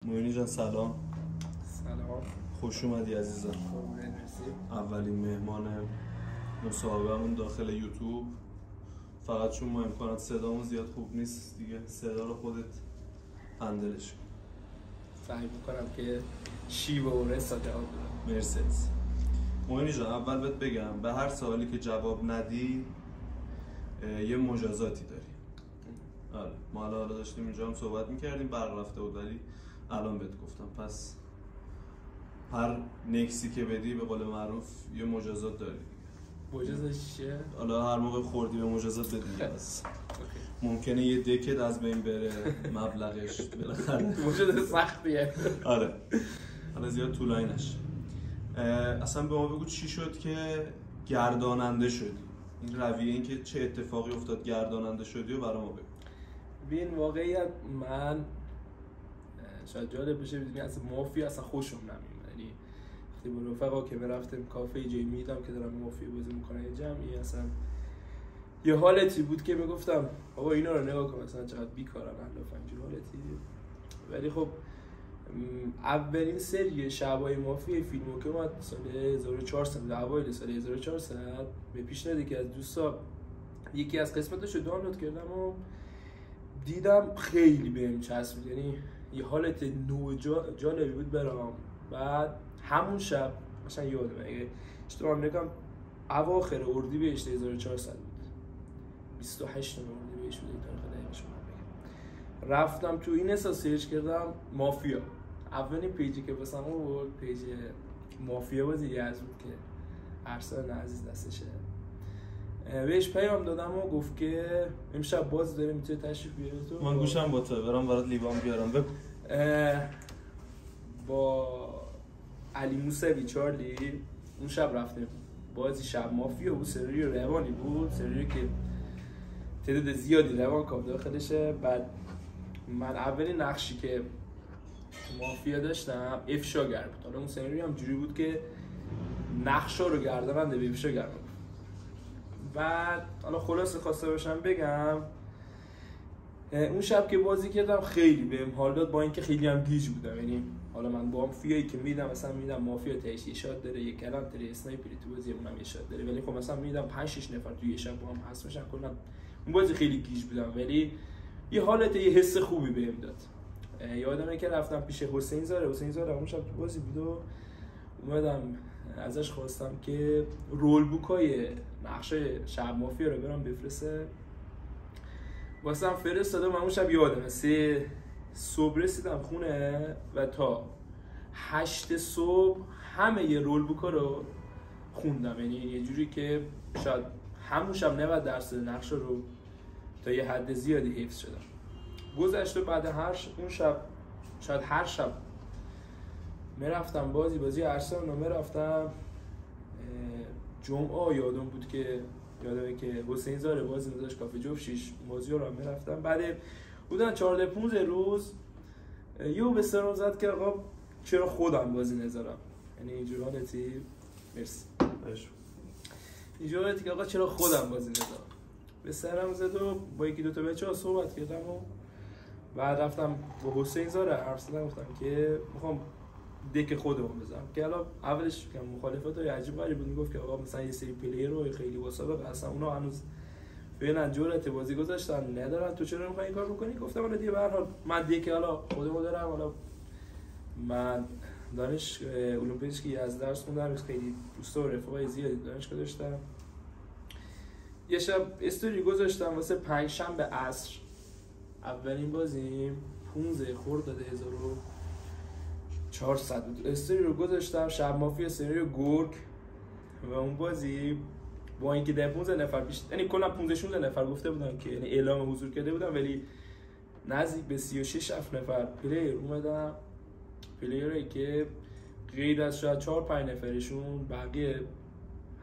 موینی جان سلام. سلام. خوش اومدی عزیزم. اولین مهمان مصاحبهمون داخل یوتیوب. فقط چون ما امکانات صدامون زیاد خوب نیست دیگه صدا رو خودت هندلش کن. سعی میکنم که شیوه و رساده ها بدم. مرسی. موینی جان اول بهت بگم به هر سوالی که جواب ندی یه مجازاتی داری. آره ما حالا داشتیم اینجا هم صحبت میکردیم برق رفته بود ولی الان بهت گفتم پس هر نکسی که بدی به قول معروف یه مجازات داری. مجازش چیه؟ حالا هر موقع خوردی به مجازات بدی بس. ممکنه یه دکت از بین بره مبلغش بالاخره. مجازات سختیه. آره حالا زیاد طولانی نشه. اصلا به ما بگو چی شد که گرداننده شدی؟ این رویه این که چه اتفاقی افتاد گرداننده شدی و برای ما بگو. ببین واقعیت من شاید جالب بشه بدونی اصلا مافیا اصلا خوشم نمیاد. یعنی وقتی با رفقا که برفتم کافه جایی میدم که دارم مافیا بازی میکنن یه جمعی اصلا یه حالتی بود که میگفتم بابا اینا رو نگاه کن مثلا چقدر بیکارن الاف اینجور حالتی. ولی خب اولین سری شبای مافیا فیلمو که اومد سال 1400 اوایل سال 1400 به پیشنهاد یکی از دوستا یکی از قسمتاشو دانلود کردم و دیدم خیلی بهم چسبید. یعنی یه حالت جالبی بود برام. بعد همون شب مثلا یادمه اگه اشتباه نکنم اواخر اردیبهشت 1400 بود 28 اردیبهشت بود تاریخ دقیقش بگم. رفتم تو این اساس سرچ کردم مافیا. اولین پیجی که واسم بود پیج مافیا بازی یزد که ارسلان عزیز دستشه. بهش پیام دادم و گفت که امشب باز داره میتونه تشریف بیاره تو. من گوشم با تو برام برات لیوان بیارم بگو. با علی موسوی چارلی اون شب رفتیم بازی شب مافیا بود. سری روانی بود، سری که تعداد زیادی روان کاب داخلشه. بعد من اولین نقشی که مافیا داشتم افشاگر بود. حالا اون سری هم جوری بود که نقشا رو گرداننده به افشاگر بود. بعد حالا خلاصه خواسته باشم بگم اون شب که بازی کردم خیلی بهم حال داد با اینکه خیلی هم گیج بودم. یعنی حالا من با مافیایی که میدم مثلا میدم مافیا تهش یه شات داره یک کلام تری اسنایپری تو بازی اونم یه شات داره ولی خب مثلا میدم 5 6 نفر تو یه شب با هم هست میشن کلا اون بازی خیلی گیج بودم ولی یه حالت یه حس خوبی بهم داد. یادمه که رفتم پیش حسین زاره اون شب تو بازی بود و اومدم ازش خواستم که رول بوکای نقشه شب مافیا رو برام بفرسته. واسم فرستاد و من اون شب یادمه 3 صبح رسیدم خونه و تا 8 صبح همه یه رول بوکا رو خوندم. یعنی یه جوری که شاید همون شب 90% نقشه رو تا یه حد زیادی حفظ شدم. گذشت و بعد اون شب شاید هر شب میرفتم بازی ارسنال رو میرفتم. جمعه یادم بود که یادمه که حسین زاره بازی داشت کافه جفت 6 بازی رو میرفتم. بعد بودن 14 15 روز یهو به سرم زد که آقا چرا خودم بازی نذارم. یعنی اینجوری حالتی مرسی اینجوری حالتی که آقا چرا خودم بازی نذارم به سرم زد و با یکی دو تا بچه‌ها صحبت کردم و بعد رفتم با حسین زاره حرف زدم گفتم که میخوام دک خودمون بزنم که الان اولش که مخالفت عجیب غریب بود. میگفت که آقا مثلا یه سری پلیر رو خیلی واسابقه اصلا اونا هنوز فعلا جرأت بازی گذاشتن ندارن تو چرا میخوای این کار بکنی؟ گفتم حالا دیگه به هر حال من دک حالا خودمو دارم. حالا من دانش علوم پزشکی از درس خوندم خیلی دوستا و رفقای زیادی دانشگاه داشتم. یه شب استوری گذاشتم واسه پنجشنبه عصر اولین بازیم 15 خرداد 1400 بود. استوری رو گذاشتم شب مافیا سری گورک و اون بازی با اینکه ده 15 نفر بیشتر یعنی کلا 15 16 نفر گفته بودن که یعنی اعلام حضور کرده بودن ولی نزدیک به 36 نفر پلیر اومدن. پلیری که غیر از شاید 4 5 نفرشون بقیه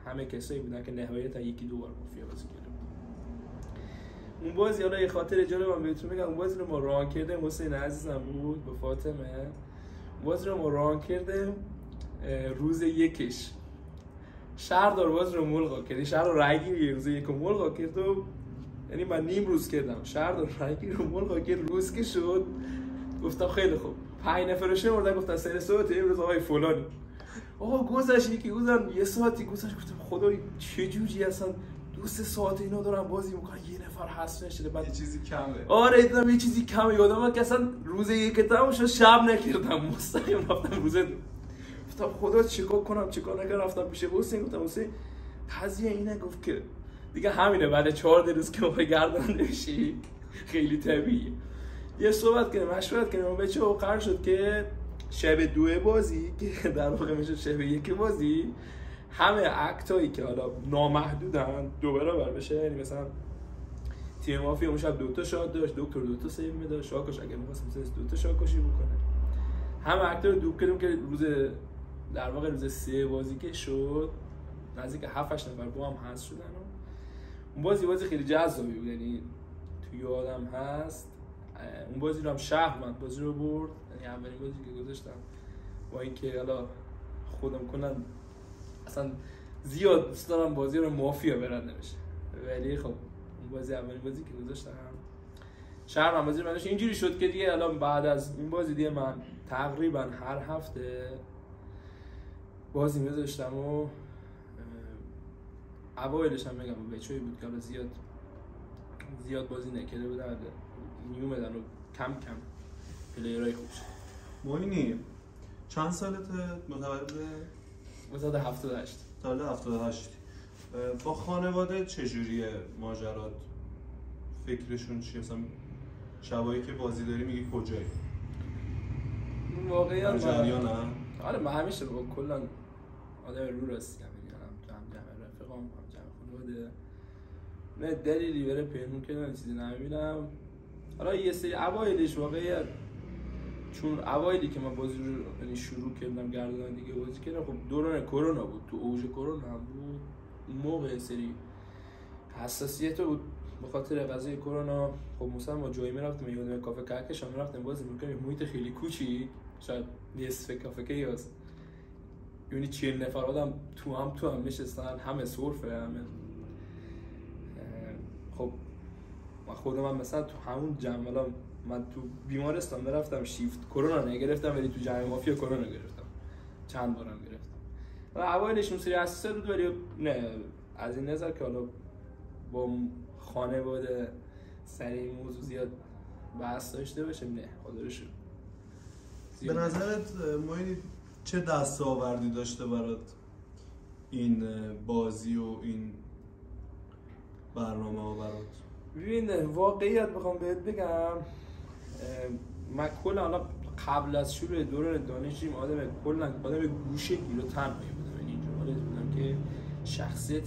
همه کسایی بودن که نهایتا یکی دو بار مافیا بازی کرده بود. اون بازی حالا یه خاطر جالبم بهتون میگم. اون بازی رو ما ران کردیم حسین عزیزم بود با فاطمه. بازی رو ما ران کردیم روز یکش شهردار بازی رو ملغا کرد. شهر رو رایگیری روز یک ملغا کرد و یعنی من نیم روز کردم شهردار رایگیری رو ملغا کرد. روز که شد گفتم خیلی خوب 5 نفرشه اومدن گفتن سر صحبت امروز آقای فلانی. آقا گذشت یکی گفتن یه ساعتی گذشت، گفتم خدای چه جوری اصلا 2-3 ساعت اینا دارن بازی میکنن یه نفر حذف نشده. بعد یه چیزی کمه. آره دیدم یه چیزی کمه. یادم که اصلا روز یک تموم شد شب نکردم، مستقیم رفتم روز دو. گفتم خدا چیکار کنم چیکار نکنم. رفتم پیش حسین گفتم حسین قضیه اینه. گفت که دیگه همینه بعد 4 روز که ما گردن نمیشی خیلی طبیعیه. یه صحبت کردیم مشورت کردیم و بچه‌ها قرار شد که شب 2 بازی که در واقع میشه شب 1 بازی همه اکتایی که حالا نامحدودن 2 برابر بشه. یعنی مثلا تیم مافیا اون شب 2 تا شات داشت، دکتر 2 تا سیو میداد، شاکش اگه می‌خواست مثلا 2 تا شاکشی بکنه. همه اکتا رو دوب کردیم که روز در واقع روز 3 بازی که شد نزدیک 7-8 نفر با هم حذف شدن. اون بازی خیلی جذابی بود، یعنی تو یادم هست اون بازی رو هم شهرمند بازی رو برد. یعنی اولین بازی که گذاشتم با اینکه حالا خودم کنم اصلا زیاد دوست دارم بازی رو مافیا برنده بشه، ولی خب اون بازی اولین بازی که گذاشتم شهرمند بازی رو برداشت. اینجوری شد که دیگه الان بعد از این بازی دیگه من تقریبا هر هفته بازی میذاشتم و اوایلش هم میگم بچه‌ای بود که زیاد بازی نکرده بودن میومدن و کم پلیرای خوب شد. موینی چند سالته متولد؟ وسط 78 سال 78. با خانواده چجوریه ماجرات؟ فکرشون چیه؟ مثلا شبایی که بازی داری میگی کجایی؟ واقعا جریان هم؟ آره من همیشه با کلا آدم رو راستی هم جمع رفقام هم جمع خانواده نه دلیلی بره پنهون کردن چیزی نمیبینم. حالا یه سری اوایلش واقعا چون اوایلی که من بازی رو یعنی شروع کردم گردن دیگه بازی کردم خب دوران کرونا بود، تو اوج کرونا هم بود. اون موقع سری حساسیت بود به خاطر قضیه کرونا. خب مثلا ما جایی میرفتیم یادم کافه کهکشان هم میرفتیم بازی می‌کردیم، محیط خیلی کوچیک شاید نصف کافه کیاس، یعنی 40 نفر آدم تو هم نشستن، همه سرفه همه. خب من خودم مثلا تو همون جمع من تو بیمارستان برفتم شیفت کرونا نگرفتم ولی تو جمع مافیا کرونا گرفتم، چند بارم گرفتم. حالا اوایلش اون سری حساسیت بود ولی نه از این نظر که حالا با خانواده سر این موضوع زیاد بحث داشته باشیم نه خدا رو شکر. به نظرت موینی چه دستاوردی داشته برات این بازی و این برنامه ها برات؟ ببین واقعیت بخوام بهت بگم من کلا قبل از شروع دوران دانشجویی آدم گوشه گیر و تنهایی بودم. یعنی اینجوری بودم که شخصیت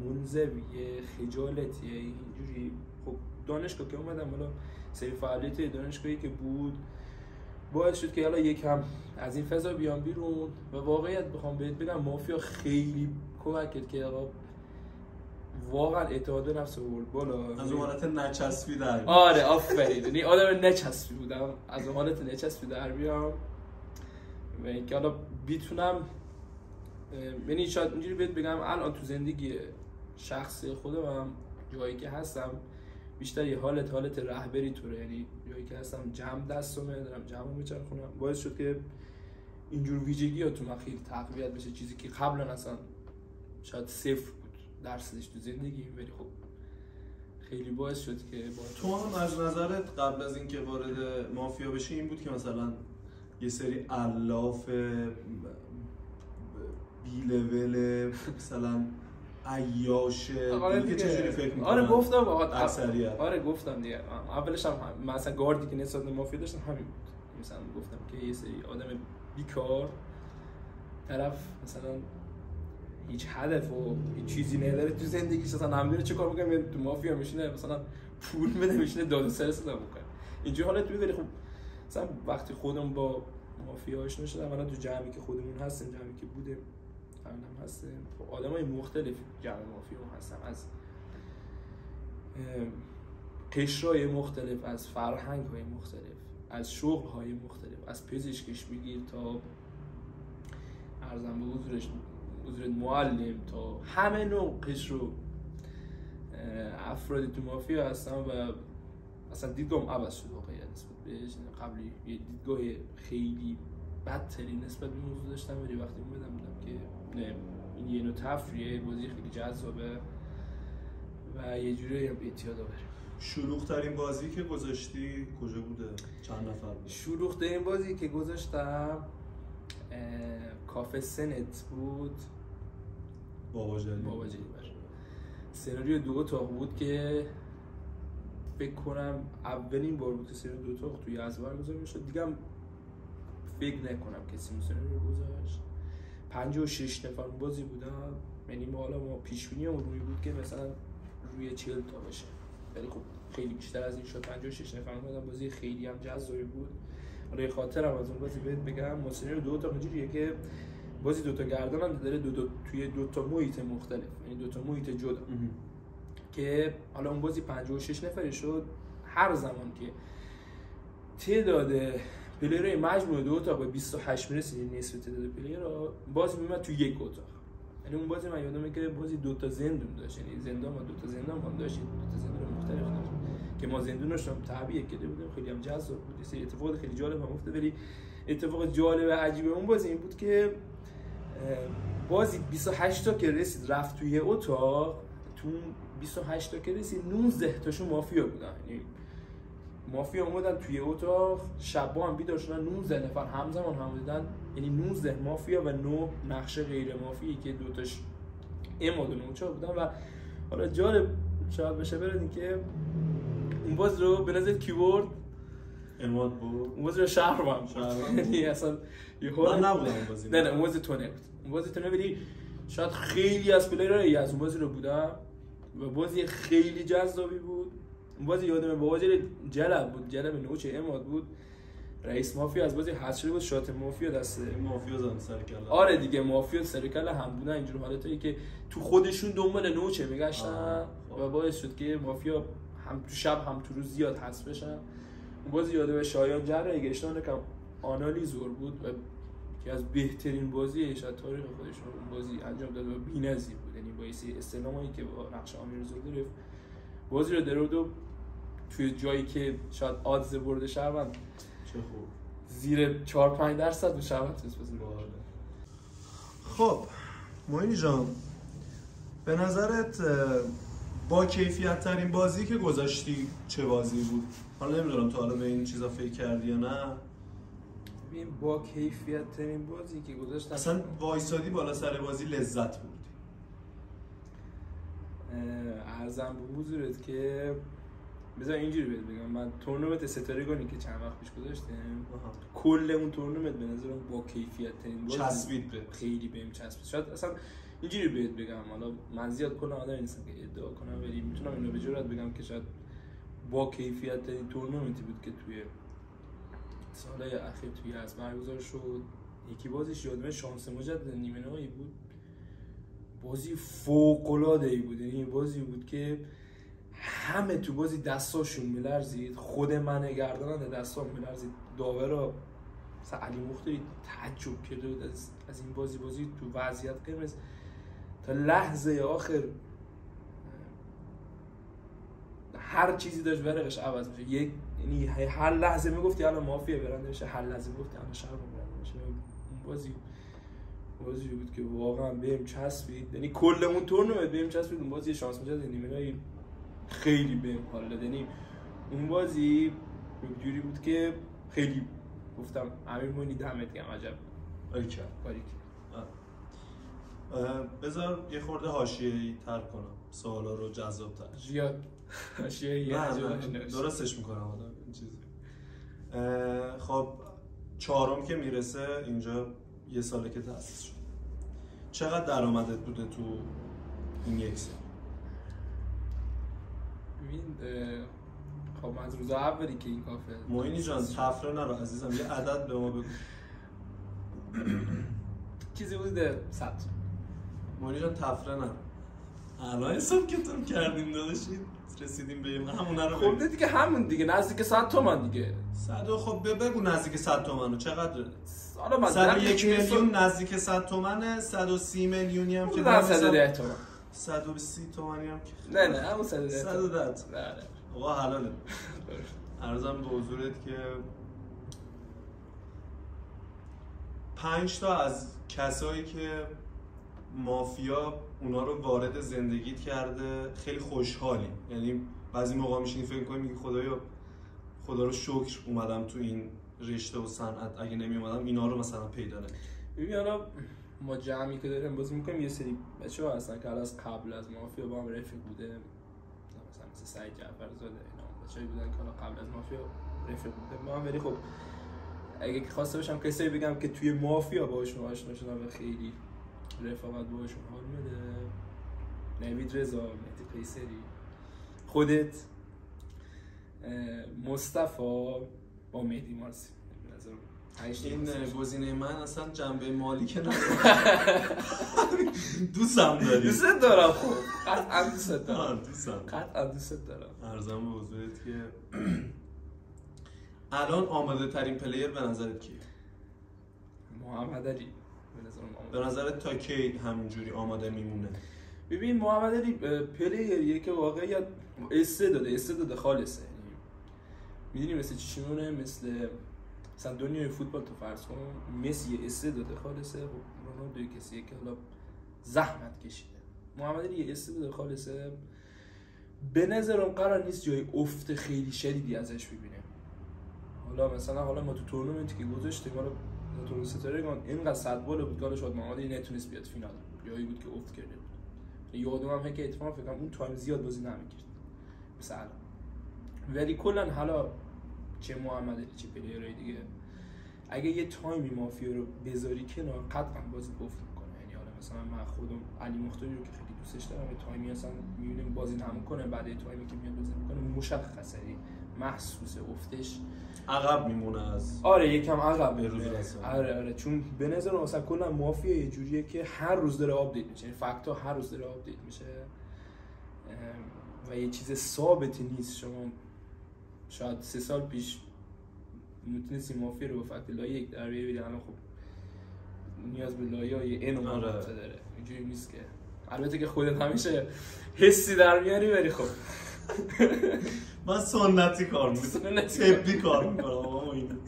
منزویه خجالتیه اینجوری. خب دانشگاه که اومدم حالا سری فعالیت دانشگاهی که بود باعث شد که حالا یکم از این فضا بیام بیرون و واقعیت بخوام بهت بگم مافیا خیلی کمک کرد که واقعا اعتماد به نفس آورد بالا. از اون حالت نچسبی در آره آفرین، یعنی آدم نچسبی بودم، از اون حالت نچسبی در بیام و اینکه حالا بتونم یعنی شاید اینجوری بهت بگم الان تو زندگی شخصی خودم جایی که هستم بیشتر یه حالت رهبری طوره. یعنی جایی که هستم جمع دستمه دارم جمع میچرخونم، باعث شد که اینجور ویژگی ها تو من خیلی تقویت بشه، چیزی که قبلا اصلا شاید صفر بود درصدش تو زندگی، ولی خب خیلی باعث شد که تو هم از نظرت قبل از اینکه وارد مافیا بشی این بود که مثلا یه سری الاف بی لول مثلا عیاشه آره که چجوری فکر می‌کنن؟ آره گفتم اکثریت آره گفتم دیگه اولش هم مثلا گاردی که نسبت به مافیا داشتم همین بود. مثلا گفتم که یه سری آدم بیکار طرف مثلا هیچ هدف و هیچ چیزی نداره تو زندگیش، مثلا نمیدونه چه کار بکنه تو مافیا میشینه مثلا پول بده میشینه داد و سر صدا میکنه اینجوری حالت میاد. ولی خب مثلا وقتی خودم با مافیا آشنا شدم الان تو جمعی که خودمون هستیم جمعی که بودیم هم هستیم خب آدمای مختلف جمع مافیا هستن، از قشرهای مختلف، از فرهنگ‌های مختلف، از شغل‌های مختلف، از پزشکش بگیر تا ارزم به حضور معلم تا همه نوع قشر و افرادی تو مافیا هستن و اصلا دیدم عوض شد واقعیت نسبت قبلی یه دیدگاه خیلی بدتری نسبت به موضوع داشتم، ولی وقتی اومدم دیدم که نه، این یه نوع تفریحه، بازی خیلی جذابه و یه جوری هم اعتیاد آوره. شلوغ ترین بازی که گذاشتی کجا بوده؟ چند نفر بود؟ شلوغ ترین بازی که گذاشتم کافه سنت بود، بابا جلی سناریو 2 اتاق بود که فکر کنم اولین بار بود که سناریو 2 اتاق توی یزد برگزار میشد. دیگه هم فکر نکنم کسی اون سناریو گذاشت. 56 نفر بازی بودن، یعنی ما پیش بینیمون روی بود که مثلا روی 40 تا بشه، ولی خب خیلی بیشتر از این شد. 56 نفر اومدن، بازی خیلی هم جذابی بود. حالا خاطرم از اون بازی بهت بگم، ما سناریو 2 اتاق اینجوریه که بازی 2 تا گردان داره، توی 2 تا محیط مختلف، یعنی 2 تا محیط جدا که حالا اون بازی 56 نفری شد. هر زمان که تعداد پلیرهای مجموعه 2 اتاق به 28 میرسید، نصف تعداد پلیرها، بازی میومد تو یک اتاق. یعنی اون بازی من یادمه که بازی 2 تا زندون داشت، یعنی زندان ما 2 تا زندان هم داشت، 2 تا زندان مختلف داشت که ما زندونش هم تعبیه کرده بودیم، خیلی هم جذاب بود. یه سری اتفاقات خیلی جالب هم افتاد، ولی اتفاق جالب و عجیب اون بازی این بود که بازی 28 تا که رسید رفت توی اتاق، تو 28 تا که رسید 19 تاشون مافیا بودن. یعنی مافیا اومدن توی اتاق، شبا هم بیدار شدن 19 نفر همزمان هم بودن، یعنی 19 مافیا و 9 نقش غیر مافیایی که 2 تاش اماد و نوچا بودن. و حالا جالب شاید بشه برادین که اون باز رو به نظر کیورد اماد بود، اون باز رو شهر بود، یعنی اصلا من نبودم اون بازی. نه اون باز تو نبود، اون باز تو نبودی. شاید خیلی از پلیرهای از اون بازی رو بودن و بازی خیلی جذابی بود. اون بازی یادمه با بازی جلب بود، جلب نوچ اماد بود، رئیس مافیا از بازی حذف شده بود، شات مافیا دسته مافیا زدن سر کله. آره دیگه، مافیا سر کله هم بودن. اینجور حالتایی که تو خودشون دنبال نوچه میگشتن و باعث شد که مافیا هم تو شب هم تو روز زیاد حذف بشن. اون بازی یادمه شایان جرا اگه اشتباه نکنم آنالیزور بود و که از بهترین بازی شاید تاریخ خودش اون بازی انجام داد و بی‌نظیر بود. یعنی با این استعلامایی که با نقش آمیرزور گرفت بازی رو درود و توی جایی که شاید آدز برد شهروند چه خوب زیر 4-5% به شهروند تسپازی بود. خب معینی جان، به نظرت با کیفیت ترین بازی که گذاشتی چه بازی بود؟ حالا نمیدونم تو حالا به این چیزا فکر کردی یا نه. ببین با کیفیت ترین بازی که گذاشتم اصلا وایسادی بالا سر بازی لذت بردی. عرضم به حضورت که بذار اینجوری بهت بگم، من تورنمنت ستارگانی که چند وقت پیش گذاشتم کل اون تورنمنت به نظرم با کیفیت ترین بازی چسبید به خیلی بهم چسبید. شاید اصلا اینجوری بهت بگم، حالا من زیاد کلا آدم نیستم که ادعا کنم، ولی میتونم اینو به جرئت بگم که شاید با کیفیت ترین تورنمنتی بود که توی سالهای اخیر توی از برگزار شد. یکی بازیش یادمه شانس مجدد نیمه نهایی بود، بازی فوق‌العاده‌ای بود. یعنی بازی بود که همه تو بازی دستاشون میلرزید، خود من گرداننده دستام میلرزید، داورا مثلا علی مختاری تعجب کرده بود از این بازی تو وضعیت قرمز تا لحظه آخر هر چیزی داشت ورقش عوض میشه. یعنی هر لحظه میگفتی الان مافیا برنده بشه، هر لحظه میگفتی الان شهر برنده بشه. اون بازی بود که واقعا بهم چسبید، یعنی کل اون تورنمنت بهم چسبید. اون بازی شانس مجدد نیمه‌نهایی خیلی بهم حال داد. یعنی اون بازی جوری بود که خیلی گفتم امیر موینی دمت گرم، عجب باریک. بذار یه خورده حاشیه‌ای تر کنم سوالا رو جذاب‌تر. زیاد حاشیه‌ای درستش میکنم حالا این چیزی. خب چهارم که میرسه اینجا یه ساله که تأسیس شد، چقدر درآمدت بوده تو این یک سال؟ ببین خب من از روز اولی که این کافه معینی جان تفره نرو عزیزم، یه عدد به ما بگو. چیزی بوده 100. معینی جان تفره نرو، الان حساب کتاب کردیم داداشی رسیدیم به همون رو. خب دیگه همون دیگه نزدیک 100 تومن دیگه. 100 خب بگو نزدیک 100 تومنو چقدره؟ حالا من 101 میلیون نزدیک 100 تومنه، 130 میلیونی هم که در 110 تومن، 130 تومانی هم که نه همون 110 110. آقا حلاله. عرضم به حضورت که 5 تا از کسایی که مافیا اونا رو وارد زندگیت کرده خیلی خوشحالی، یعنی بعضی موقع میشینی فکر کنی میگی خدایا خدا رو شکر اومدم تو این رشته و صنعت، اگه نمی اومدم اینا رو مثلا پیدا نمی‌کردم. ببین حالا ما جمعی که داریم بازی میکنیم، یه سری بچه‌ها هستن که از قبل از مافیا با هم رفیق بوده، مثل سعید جعفرزاده اینا بچه‌ای بودن که حالا قبل از مافیا رفیق بوده ما هم، ولی خب اگه که خواسته باشم کسایی بگم که توی مافیا باهاشون آشنا شدم و خیلی رفاقت باهاشون حال میده، نوید رضا، مهدی قیصری، خودت، مصطفی با مهدی مارسی. این گزینه من اصلا جنبه مالی که نداره. دوستم داری؟ دوست دارم. خب قطعا دوست دارم. قطعا دوست دارم. عرضم به حضورت که الان آماده ترین پلیر به نظرت کیه؟ محمد علی. به نظرت تا کی همینجوری آماده میمونه؟ ببین محمد علی پلیریه که واقعا استعداد خالصه. میدونی مثل چی میمونه؟ مثل دنیای فوتبال تو فرض کن مسی استعداد خالصه، رونالدو کسیه که حالا زحمت کشیده. محمد علی استعداد خالصه، به نظرم قرار نیست جای افت خیلی شدیدی ازش ببینیم. حالا ما تو تورنمنتی که گذاشتیم، حالا تورنمنت ستارگان اینقدر صد بال بود که شاید محمد علی نتونست بیاد فینال، جایی بود که افت کرده بود. یادم هم که اتفاقا فکر کنم اون تایم زیاد بازی نمی‌کرد مثلا، ولی کلا حالا چه محمد علی چه پلیرهای دیگه اگه یه تایمی مافیا رو بذاری کنار قطعا بازی افت میکنه. یعنی حالا مثلا من خودم علی مختاری رو که خیلی دوستش دارم، یه تایمی اصلا میبینیم بازی نمیکنه، بعد یه تایمی که میاد بازی میکنه مشخصه محسوس افتش عقب میمونه از یکم عقب به روز رسانی. آره چون به نظر من مثلا کلا مافیا یه جوریه که هر روز داره آپدیت میشه، یعنی فکت‌ها هر روز داره آپدیت میشه و یه چیز ثابتی نیست. شما شاید 3 سال پیش میتونستی مافیا رو با فکت لایه یک در بیاری، الان خب نیاز به لایه های این و داره، اینجوری نیست که البته که خودت همیشه حسی در میاری، ولی خب من سنتی کار میکنم، طبی کار میکنم.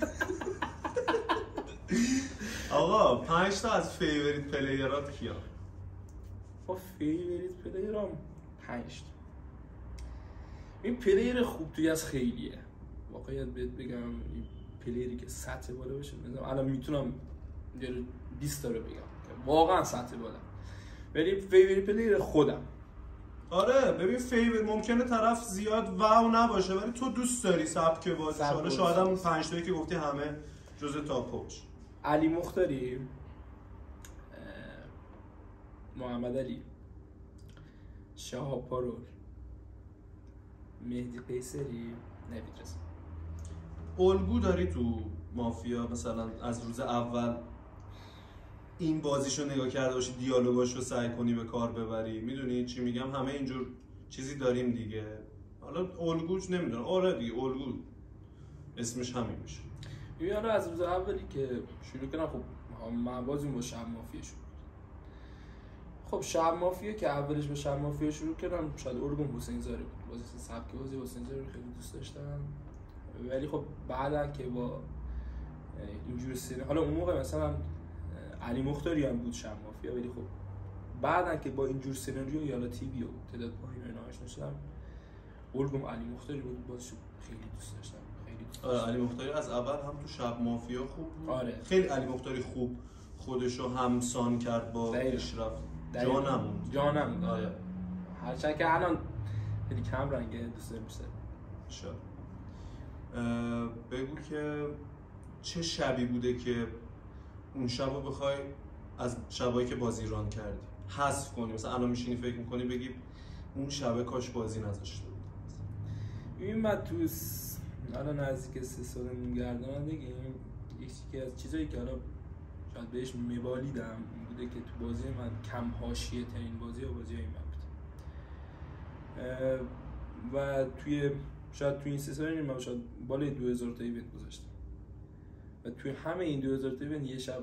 آقا 5 تا از فیوریت پلیرات کیا؟ با فیوریت پلیرام 5 تا. این پلیر خوب توی از خیلیه، واقعیت بهت بگم این پلیری که سطح بالا باشه، مثلا الان میتونم 20 تا رو بگم که واقعا سطح بالا، ولی فیوریت پلیر خودم. آره ببین فیور ممکنه طرف زیاد واو نباشه ولی تو دوست داری سبک بازی، حالا شاید هم 5 تایی که گفتی همه جزء تاپوش. علی مختاری، محمد علی، شهاب پارول، مهدی قیصری، نوید رضا. الگو داری تو مافیا مثلا از روز اول این بازیشو نگاه کرده باشی، دیالوگاشو سعی کنی به کار ببری؟ میدونی چی میگم؟ همه اینجور چیزی داریم دیگه. حالا الگوش نمیدونم، آره دیگه الگو اسمش همین میشه. ببین حالا از روز اولی که شروع کردم، خب من بازیم با شب مافیا شروع کردم. خب شب مافیا که اولش با شب مافیا شروع کردم، شاید الگوم حسین زاره بود. بازی سبک بازی حسین زاره رو خیلی دوست داشتم، ولی خب بعدا که با اینجور سری، حالا اون موقع مثلا علی مختاری هم بود شب مافیا، ولی خب بعدن که با اینجور سناریو یا تیوی و تعداد پایین اینا آشنا شدم، الگوم علی مختاری بود. بازشو خیلی دوست داشتم، خیلی دوست داشتم. علی مختاری از اول هم تو شب مافیا خوب بود. آره خیلی علی مختاری خوب خودشو همسان کرد با پیشرفت، جانم. آره هرچند که الان خیلی کم رنگه دوست دارم بیشتر. شب بگو که چه شبی بوده که اون شب رو بخوای از شبایی که بازی ران کردی حذف کنی، مثلا الان میشینی فکر میکنی بگی اون شبه کاش بازی نذاشته بود؟ ببین من تو الان نزدیک 3 سالمون گردانندگی، یکی از چیزایی که الان شاید بهش میبالیدم بوده که تو بازی من کم حاشیه ترین بازی من بود و شاید توی این 3 سال من شاید بالای 2000 تا ایونت گذاشتم و توی همه این 2000 تا ایونت یه شب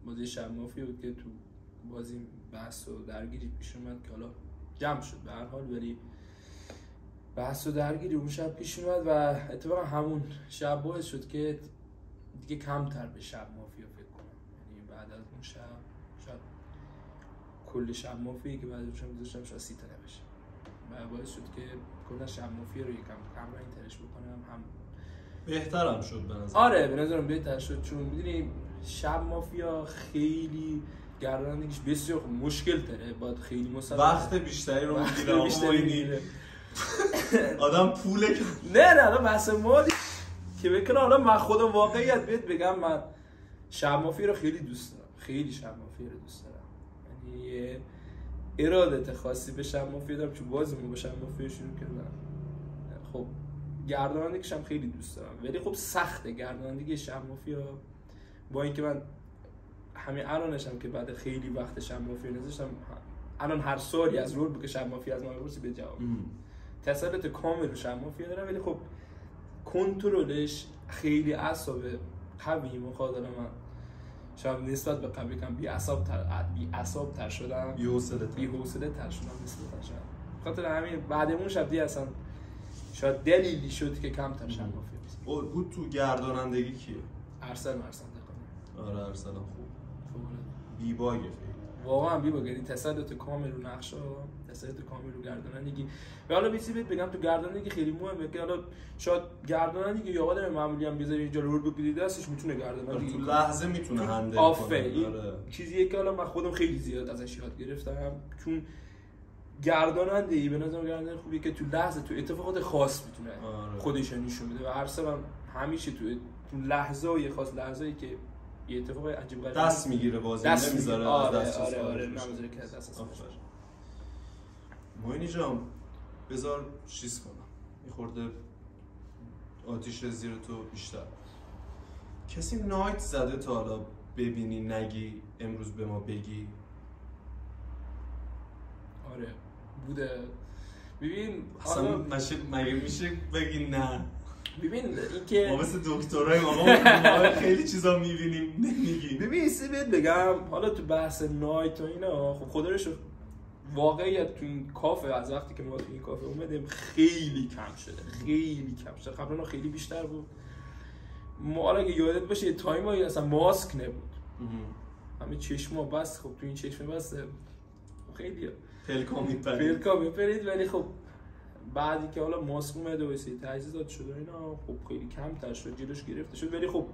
بازی شب مافیا بود که تو بازی بحث و درگیری پیش اومد که حالا جمع شد به هر حال، ولی بحث و درگیری اون شب پیش اومد و اتفاقا همون شب باعث شد که دیگه کمتر به شب مافیا فکر کنم. یعنی بعد از اون شب شاید کل شب مافیایی که بعد از اون شب گذاشتم شاید 30 تا نبشه و باعث شد که کلا شب مافیا رو یکم کمتر اینترش بکنم. هم بهترم شد به نظر. آره به نظرم بهتر شد، چون می‌دونی شب مافیا خیلی گردانندگیش بسیار مشکل تره، باید خیلی وقت بیشتری رو میگیره. آدم پوله نه بحث مالی که بکنه. حالا من خودم واقعیت بهت بگم، من شب مافیا رو خیلی دوست دارم، خیلی شب مافیا رو دوست دارم، یعنی یه ارادت خاصی به شب مافیا دارم چون بازیمون با شب مافیا شروع کردم. خب گردانندگیش هم خیلی دوست دارم، ولی خب سخته گردانندگی شب مافیا، با اینکه من همین الانشم که بعد خیلی وقت شب مافیا نذاشتم، الان هر سالی از رول که شب مافیا از ما بپرسی به جواب تسلط کامل رو شب مافیا دارم، ولی خب کنترلش خیلی اعصاب قوی مخاطر من شاید نسبت به قبل کم بی اعصاب تر شدم، بی حوصله تر شدم نسبت شدم. خاطر همین بعد اون شب دیگه اصلا شاید دلیلی شد که کم تر شب مافیا بود. تو گردانندگی کیه؟ ارسل دقیقاً. آره ارسل خوب بی باگه خیلی واقعا بی باگه، تسلط کامل رو نقشا، تسلط کامل رو گردانندگی. و حالا بیسی بگم تو گردانندگی خیلی مهمه که حالا شاید گردانندگی یا آدم معمولی هم بذاری اینجا رول بوک بدید دستش میتونه گردانندگی تو لحظه میتونه هندل کنه. این چیزیه که حالا من خودم خیلی زیاد ازش یاد گرفتم، چون گردانندگی به نظر گرداننده خوبیه که تو لحظه تو اتفاقات خاص میتونه خودش نشون بده و ارسل همیشه تو لحظه‌های خاص، لحظه‌ای که یه اتفاق عجیب غریب دست میگیره بازی نمیذاره از دست آره نمیذاره که از دست موینی جان بذار چیز کنم یه خورده آتیش زیر تو بیشتر. کسی نایت زده تا حالا ببینی نگی امروز به ما بگی؟ آره بوده. ببین اصلا مگه میشه بگی نه؟ ببین اینکه ما مثل دکترای ما خیلی چیزا میبینیم نمیگیم. ببین بهت بگم حالا تو بحث نایت و اینا، خب خدا رو شکر واقعیت تو این کافه از وقتی که ما تو این کافه اومدیم خیلی کم شده. قبلا خیلی بیشتر بود. ما اگه یادت باشه یه تایمایی اصلا ماسک نبود، همه چشما بس. خب تو این چشم بس خیلی پلکا میپرید، ولی خب بعدی که حالا ماسک اومد و تجهیزات شد اینا خب خیلی کمتر شد، جلوش گرفته شد، ولی خب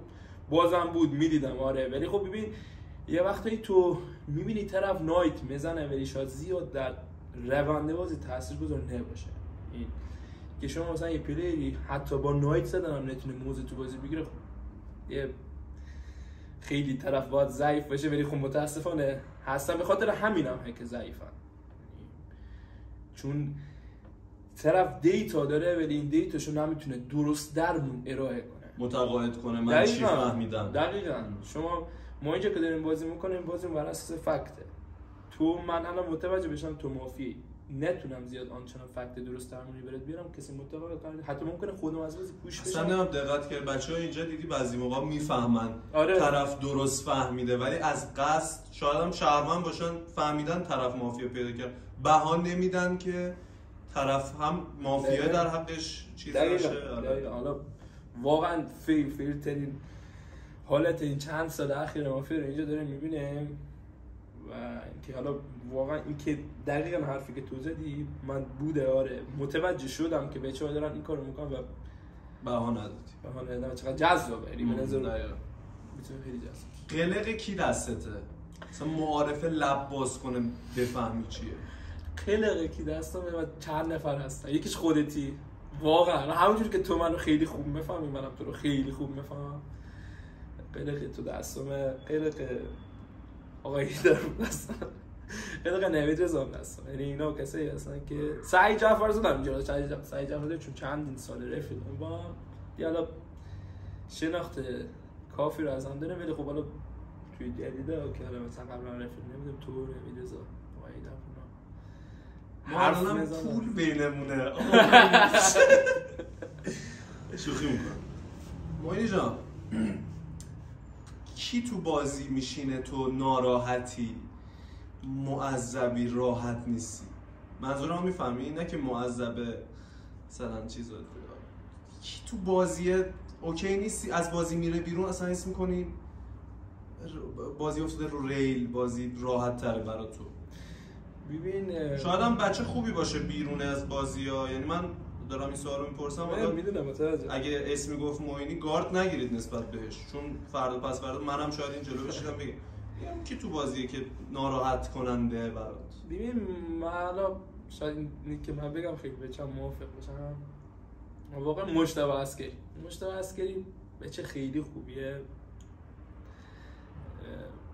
بازم بود میدیدم. آره ولی خب ببین یه وقتایی تو میبینی طرف نایت میزنه ولی شاید زیاد در روند بازی تاثیرگذار نباشه. این که شما مثلا یه پلیری حتی با نایت زدن هم نتونه موضوع تو بازی بگیره، یه خیلی طرف باید ضعیف باشه، ولی خب متاسفانه هستن به خاطر همینم که ضعیفن، چون طرف دیتا داره ولی این دیتاشو نمیتونه درست درمون ارائه کنه، متقاعد کنه من چی فهمیدم. دقیقاً ما اینجا که داریم بازی میکنیم بر اساس فکته. من الان متوجه بشم تو مافی نتونم زیاد آنچنان فکت درست درمونی برات بیارم، کسی متقاعد کنه، حتی ممکنه خودم از بازی پوش بشم. اصلا نمیدونم دقت کرد بچه‌ها اینجا دیدی بعضی موقع میفهمن طرف درست فهمیده ولی از قصد شاید هم شهروند باشن فهمیدن طرف مافیا پیدا کرد، بها نمیدن که طرف هم مافیا در حقش چیز باشه. حالا واقعا فیل ترین حالت این چند سال اخیر مافیا رو اینجا داریم میبینیم و اینکه حالا واقعا اینکه دقیقاً حرفی که تو زدی من بوده. آره متوجه شدم که بچه‌ها دارن این کارو میکنن و بها ندادی. بها ندادم. چقدر جذابه یعنی به نظر میتونه خیلی جذاب. قلق کی دستته؟ مثلا معارفه لب باز کنه بفهمی چیه؟ قلق کی دستم؟ من چند نفر هستن، یکیش خودتی واقعا، همونجوری که تو منو خیلی خوب میفهمی منم تو رو خیلی خوب میفهمم. قلق تو دستم، قلق آقایی دارم دستم، قلق نوید رضا دستم. یعنی اینا کسایی هستن که سعید جعفر زدم اینجا، سعید جعفر چون چندین سال رفیقم با حالا شناخت کافی رو از هم داره، ولی خب حالا توی جدیده که حالا مثلا قبلا رفیق نمیدونم تو نوید رضا ما پول بینمونه. شوخی میکنم. موینی جان کی تو بازی میشینه تو ناراحتی معذبی راحت نیستی؟ منظورم میفهمی؟ نه که معذب مثلا چیزا تو بازی اوکی نیستی، از بازی میره بیرون اصلا حس می‌کنی بازی افتاده رو ریل، بازی راحت تره برای تو. ببین شاید هم بچه خوبی باشه بیرون از بازی‌ها، یعنی من دارم این سوالو میپرسم میدونم متوجه. اگه اسمی گفت معینی گارد نگیرید نسبت بهش، چون فردا پس فردا منم شاید این جلو بشیدم بگم کی تو بازیه که ناراحت کننده برات. ببین من حالا شاید این که من بگم خیلی بچم موافق باشم، واقعا مجتبی عسکری بچه خیلی خوبیه،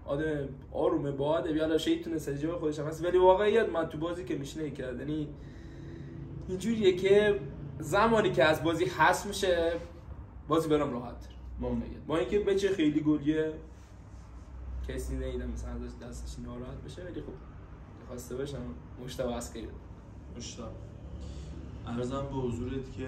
آدم آرومه، باده بیالا شیطونه سجا خودش هم هست، ولی واقعیت من تو بازی که میشینه کردنی اینجوریه که زمانی که از بازی حذف میشه بازی برام راحت تر با اینکه بچه خیلی گلیه، کسی نیدم مثلا دستش ناراحت بشه، ولی خب خواسته باشم مجتبی عسکری مجتبی. عرضم به حضورت که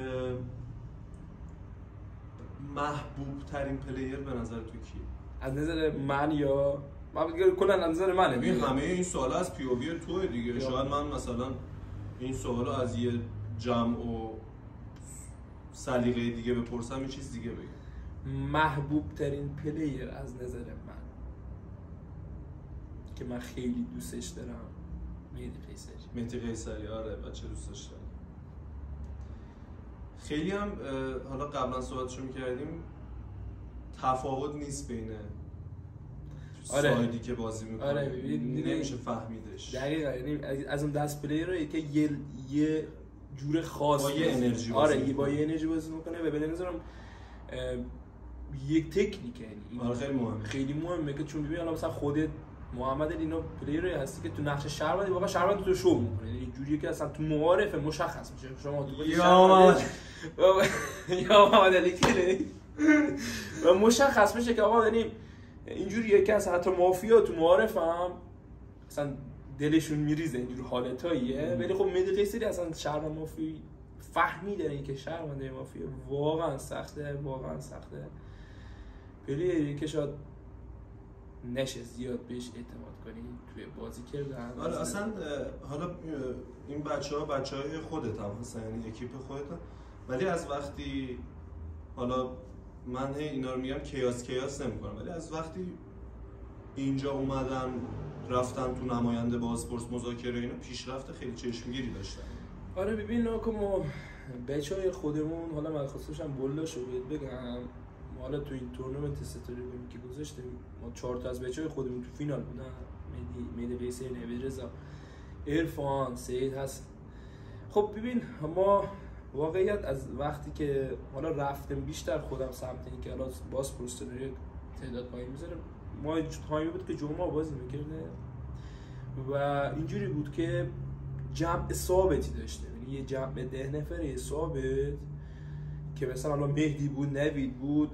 محبوب ترین پلیر به نظر تو کیه؟ از نظر من یا من بگم کلا از نظر منه. ببین همه این سوالا از پی او وی توئه دیگه. شاید من مثلا این سوالا از یه جمع و سلیقه دیگه بپرسم یه چیز دیگه بگم. محبوب ترین پلیر از نظر من که من خیلی دوستش دارم مهدی قیصری. آره بچه دوستش دارم. خیلی هم حالا قبلا صحبتشو می‌کردیم تفاوت نیست بین سایدی که بازی میکنه. آره نمیشه فهمیدش دقیقاً، یعنی از اون دست پلیره که یه جور خاص با یه انرژی آره با یه انرژی بازی میکنه و به نظرم یک تکنیکه، یعنی آره خیلی مهمه، خیلی مهمه که چون ببین الان مثلا خودت محمد علی اینا پلیری هستی که تو نقش شهروندی واقعا شهروند تو شو میکنه، یعنی جوریه که اصلا تو معارفه مشخص میشه شما تو یا محمد علی کله و مشخص میشه که آقا یعنی اینجوریه که اصلا حتی مافیا تو معارف هم اصلا دلشون میریزه اینجور حالتاییه، ولی خب مهدی قیصری اصلا شهروند مافیا فهمیده این که شهروند مافیا واقعا سخته پلیری که شاید نشه زیاد بهش اعتماد کنی توی بازی کردن. آره اصلا حالا این بچه‌های خودت هم هستن، یعنی اکیپ خودت هم، ولی از وقتی حالا من اینا رو میگم کیاس نمی‌کنم، ولی از وقتی اینجا اومدن رفتن تو نماینده بازپرس مذاکره اینا پیشرفت خیلی چشمگیری داشتن. آره ببین ما بچهای خودمون، حالا من خصوصا بولاشو بگم، حالا تو این تورنمنت ستاره که گذاشتیم ما 4 تا از بچهای خودمون تو فینال بودن، مهدی قیصری، نوید رضا، عرفان، سید هست. خب ببین ما واقعیت از وقتی که حالا رفتم بیشتر خودم سمت این که حالا بازپرس رو تعداد پایین میذارم، ما تایمی بود که جمعه بازی میکرده و اینجوری بود که جمع ثابتی داشته، یعنی یه جمع 10 نفره ثابت که مثلا الان مهدی بود، نوید بود،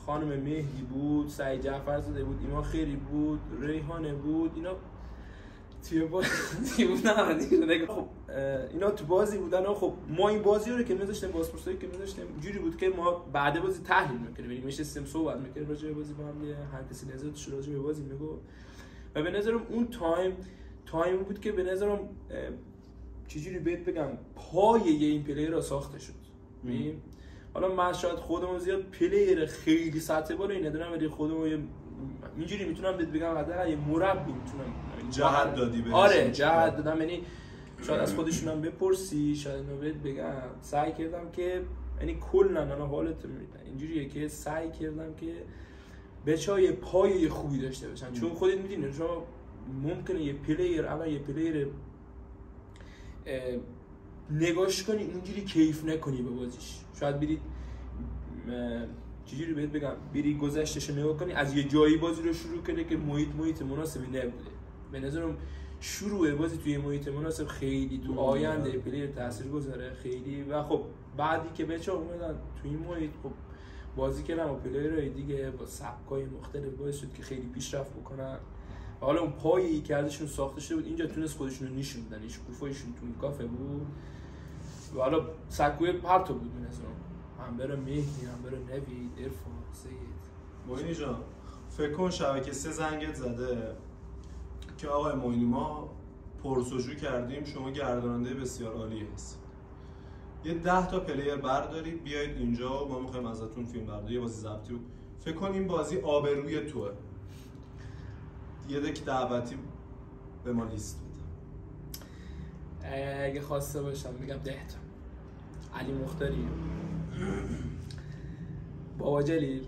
خانم مهدی بود، سعید جعفرزاده بود، ایمان خیری بود، ریحانه بود، اینا توی بازی بودن دیگه. خب اینا تو بازی بودن و خب ما این بازی رو که می‌ذاشتیم بازپرسایی که می‌ذاشتیم اینجوری بود که ما بعد بازی تحلیل می‌کردیم، یعنی میشستیم صحبت می‌کردیم راجع به بازی با هم، هر کسی نظرش راجع به بازی میگفت و به نظرم اون تایم بود که به نظرم چجوری بهت بگم پایه این پلیر را ساخته شد. حالا من شاید خودمون زیاد پلیر خیلی سطح بالا ندارم، ولی خودمون اینجوری میتونم بهت بگم حداقل یه مربی میتونم جهت دادی بهش. آره جهت دادم، یعنی شاید از خودشونم بپرسی، شاید اینو بهت بگم سعی کردم که یعنی کلا انا حالت اینجوریه که سعی کردم که بچهای پایه خوبی داشته باشن، چون خودت میدونی شما ممکنه یه پلیر نگاش کنی اونجوری کیف نکنی به بازیش، شاید برید چجوری بهت بگم بری گذشتهش نگاه کنی از یه جایی بازی رو شروع کنه که محیط مناسبی نبوده. به نظرم شروع بازی توی محیط مناسب خیلی تو آینده پلیر تاثیرگذاره خیلی، و خب بعدی که بچه‌ها اومدن تو این محیط خب بازی کردن با پلیرهای دیگه با سبکای مختلف باعث شد که خیلی پیشرفت بکنن. حالا اون پایه‌ای که ازشون ساخته شده بود اینجا تونست خودشون رو نشون بدن، شکوفایشون تو این کافه بود و حالا سکوی پرتو بود. به نظرم هم برای مهدی، هم برای نوید، عرفان، سید. معینی جان فکر کن شبکه 3 زنگت زده که آقای معینی ما پرسجو کردیم، شما گرداننده بسیار عالی هست، یه 10 تا پلیر بردارید بیایید اینجا، ما میخوایم ازتون فیلم برداری، یه بازی ضبطی. فکر کن این بازی آبروی توه. یه دک دعوتی به ما لیست بده. اگه خواسته باشم میگم 10 تا. علی مختاری، بابا جلیل،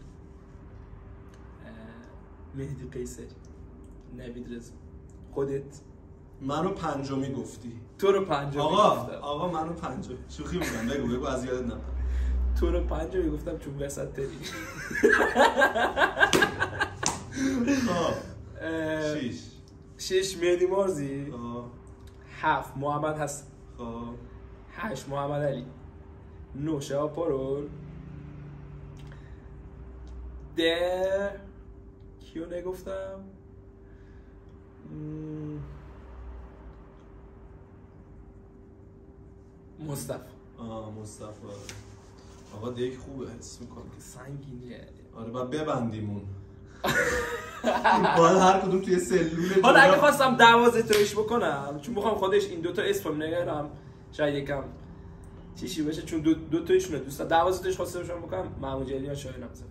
مهدی قیصری، نوید رضا، خودت. منو پنجمی گفتی. تو رو پنجمی گفتم. آقا منو پنجمی. شوخی میگم، بگو از یادت نپره. تو رو پنجمی گفتم چون وسط تری. شش مهدی مارزی. 7 محمد حسن. 8 محمد علی. 9 شهاب پارول. 10 کیو نگفتم؟ مصطفی. مصطفی. آقا دیگه خوبه، حس میکنم که سنگینیه. آره بعد ببندیمون. باید هر کدوم توی سلول. حالا اگه خواستم 12 تایش بکنم، چون میخوام خودش این دوتا اسمم نگرم شاید یکم چیشی بشه، چون دو تایشونه دوستا 12 تایش خواستم بکنم. محمود جلیلی یا شاهین حمزه.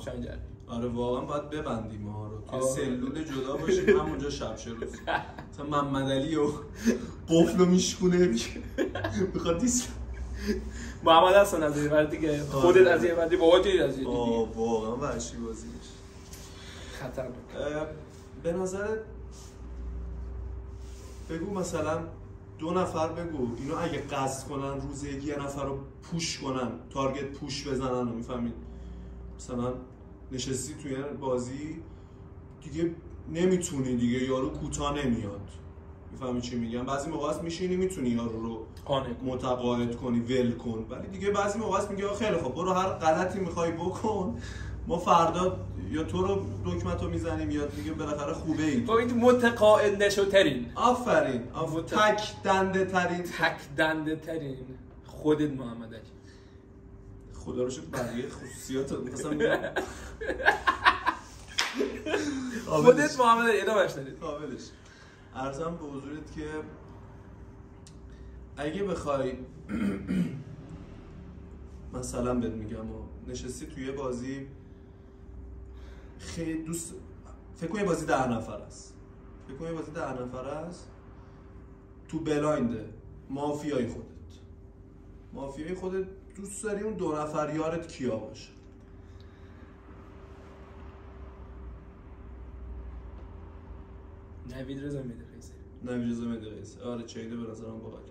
شاهین جلیلی. آره واقعا باید ببندیم ما رو توی سلول جدا باشیم، همونجا شب روز. مثلا محمد علی و قفلو میشکونه میخواد دیس. محمد حسن از این ور دیگه، خودت از این ور دیگه، بابا جلیلی از این دیگه. واقعا وحشی بازیش. خطرناک. به نظرت بگو مثلا 2 نفر بگو اینو اگه قصد کنن روز یه نفر رو پوش کنن، تارگت پوش بزنن، میفهمید؟ مثلا نشستی توی بازی دیگه نمیتونی دیگه، یارو کوتاه نمیاد، میفهمی چی میگم؟ بعضی موقع هست میشینی میتونی یارو رو متقاعد کنی ول کن، ولی دیگه بعضی موقع هست میگه خیلی خب برو هر غلطی میخوای بکن، ما فردا یا تو رو دکمتو میزنیم یا دیگه بالاخره خوبه ای. خب این متقاعد نشوترین. آفرین. تک دنده ترین خودت محمد علی. خدا رو شکر بقیه خصوصیات مثلا خودت محمد علی ادامهش ندید. قابلش. عرضم به حضورت که اگه بخوای مثلا بهت میگم نشستی توی بازی خیلی دوست، فکر کن یه بازی 10 نفر است، تو بلاینده مافیای خودت دوست داری اون 2 نفر یارت کیا باشه؟ نوید رضا مهدی قیصری. آره چیده به نظرم باحال.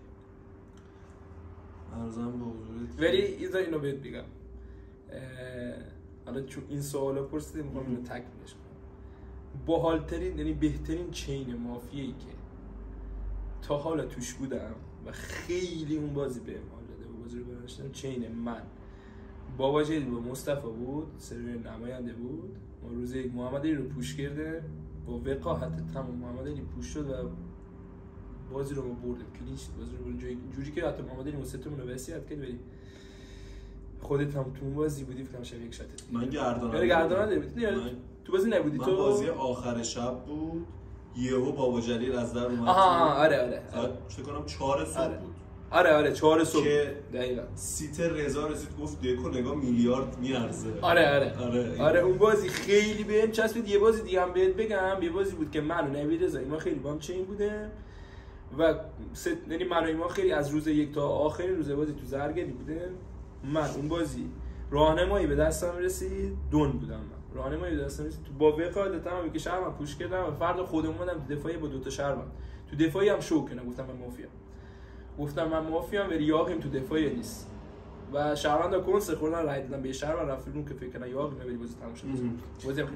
عرضم به حضورت ولی اینو بهت بگم، حالا چون این سوالا پرسیدی میخوام اینو تکمیلش کنم. باحالترین یعنی بهترین چین مافیایی که تا حالا توش بودم و خیلی اون بازی بهم حال داده و بازی رو براشتم، چین من بابا جلیلی با مصطفی بود، سری نماینده بود. ما روز یک محمد علی رو پوش کرده، با وقاحت تمام محمد علی پوش شد و بازی رو ما بردیم، کلینشیت بازی رو بردیم، جوری که حتی محمد علی واسطمون رو وصیت کرد. ولی خودت هم تو اون بازی بودی، فکر کنم شب یک شاتت. من گرداننده بودی. تو بازی نبودی تو؟ بازی آخر شب بود، یهو بابا جلیل از در اومد. آره. فکر کنم 4 صبح بود. آره 4 صبح که دقیقاً سیت رضا رسید گفت دکو نگاه میلیارد میارزه. آره اون بازی خیلی بهم چسبید. یه بازی دیگه هم بهت بگم، یه بازی بود که من و نوید رضا ما خیلی با هم چین بودیم و یعنی من و ایمان خیلی از روز یک تا آخرین روز بازی تو زرگری بودیم. من اون بازی راهنمایی به دستم رسید، دون بودم من، راهنمایی به دستم رسید تو با وقایت تمامی که شهرم پوش کردم و فردا خودم اومدم تو دفاعی با 2 تا شهرم. تو دفاعی هم شو کنم، گفتم من مافیام ولی یاقیم تو دفاعی نیست و شهروندا کنس خوردن، رای دادن به شهروند رفتون که فکر کنن یاقیم ولی بازی تموم شد.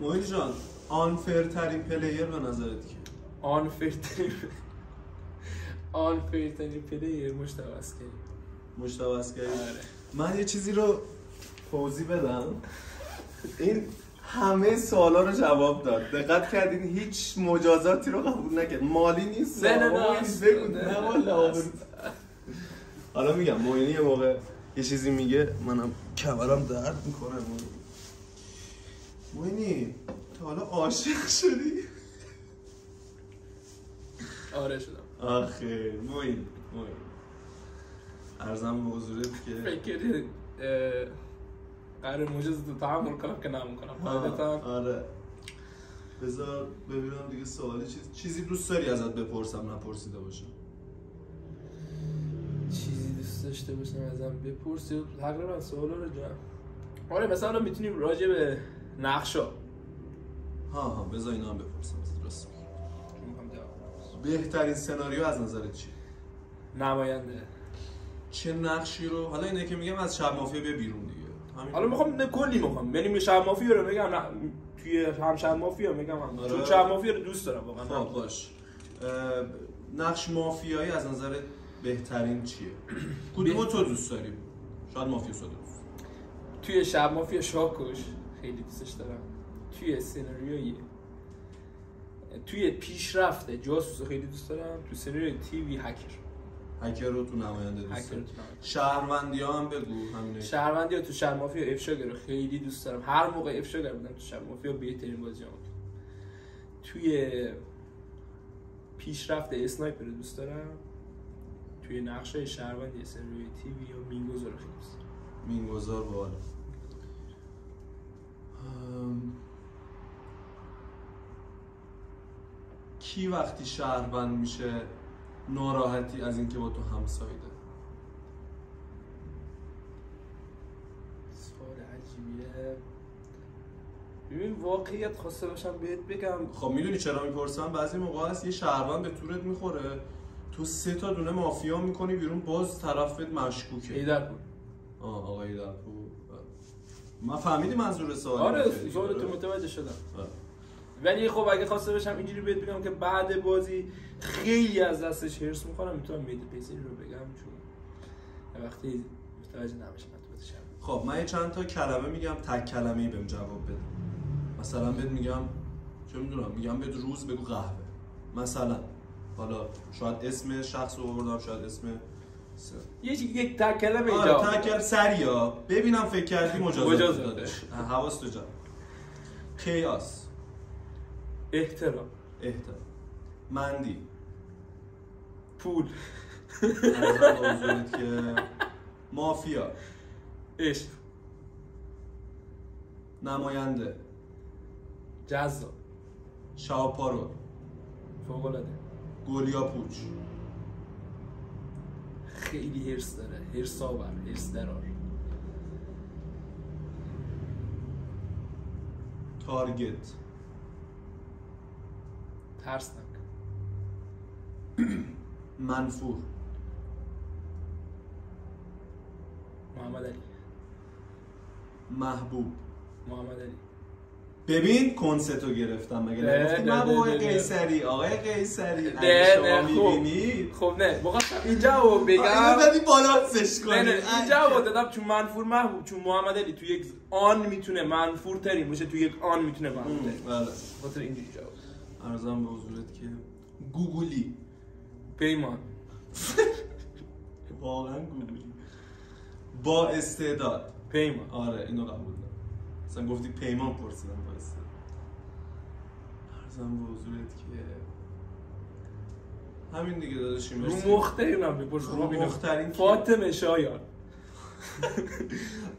موین جان آنفر ترین پلیر به نظرت کیه؟ آنفر ترین پلیر مشتاق اسکری. من یه چیزی رو توضیح بدم. این همه سوالا رو جواب داد، دقت کردین هیچ مجازاتی رو قبول نکرد، مالی نیست. نه حالا میگم موینی یه موقع یه چیزی میگه منم کمرم درد میکنه. موینی تا حالا عاشق شدی؟ آره شدم. آخه موین ارزم به حضورت که فکر قرار مجاز تو تحمل کنم که نمیکنم قاعدتا. آره بذار ببینم دیگه سوالی چیزی دوست داری ازت بپرسم نپرسیده باشم؟ چیزی دوست داشته باشم ازم بپرسی؟ تقریبا سوالا رو جمع. آره مثلا میتونیم راجع به نقشا ها بذار اینا هم بپرسم. درست بهترین سناریو از نظرت چیه؟ نماینده. چه نقشی رو حالا اینه که میگم از شب مافیا بیا بیرون دیگه حالا میخوام کلی میخوام یعنی شب مافیا رو میگم توی هم شب مافیا میگم چون شب مافیا رو دوست دارم واقعا. خب باش نقش مافیایی از نظرت بهترین چیه؟ کدومو تو دوست داری؟ شاید مافیا ساده دوست. توی شب مافیا شاکوش خیلی دوستش دارم. توی سناریویی توی پیشرفته جاسوس خیلی دوست دارم. توی سناریوی تیوی هکر رو تو نماینده دوست دارم. شهروندی ها هم بگو همینه. شهروندی ها تو شب مافیا افشاگر خیلی دوست دارم. هر موقع افشاگر بودم تو شب مافیا بهترین بازی هم. توی پیشرفته اسنایپر رو دوست دارم. توی نقشه شهروندی سناریوی تیوی یا مینگوزار خیلی دوست دارم. مینگوزار باحال. کی وقتی شهروند میشه ناراحتی از اینکه با تو همسایده؟ سوال عجیبیه. ببین واقعیت خواسته باشم بهت بگم. خب میدونی چرا میپرسم؟ بعضی موقع هست یه شهروند به تورت میخوره تو 3 تا دونه مافیا میکنی بیرون باز طرفت مشکوکه. ایدرپور. آقا ایدرپور. من فهمیدی منظور سوال؟ آره سوالتو متوجه شدم. ولی خب اگه خواسته باشم اینجوری بهت بگم که بعد بازی خیلی از دستش هرس میخورم میتونم مید پیسری رو بگم چون وقتی متوجه نمیشم تو بازی. خب من یه چند تا کلمه میگم تک کلمه‌ای بهم جواب بده. مثلا بهت میگم چه میدونم میگم بهت روز بگو قهوه مثلا. حالا شاید اسم شخص رو آوردم شاید اسم یک تک کلمه اینجا. آره تک کلمه سریا ببینم فکر کردی مجاز دادش. حواس تو جمع. کیاس. احترام. مندی. پول. از که مافیا. عشق. نماینده. جذاب. شاوپارو. فوق‌العاده. گلیا پوچ. خیلی هرس داره. هرس‌آور، هرس درار. تارگت. ترسناک. منفور. محمد علی. محبوب. محمد علی. ببین کنستو گرفتم مگه نگفتی محبوب قیصری؟ آقای قیصری اگه شما میبینید خب نه بخواستم اینجا رو بگم دادی بالانسش کنی. نه اینجا رو دادم چون منفور محبوب چون محمد علی تو یک آن میتونه منفور ترین باشه تو یک آن میتونه محبوب ترین. بله خاطر اینجوری جواب عرضم به حضورت که گوگلی. پیمان. واقعا گوگلی. با استعداد. پیمان. آره اینو قبول دارم. مثلا گفتی پیمان پرسیدم با استعداد. عرضم به حضورت که همین دیگه داداشیم. رو مخترینم بپرس. رو مخترین فاطمه شایان.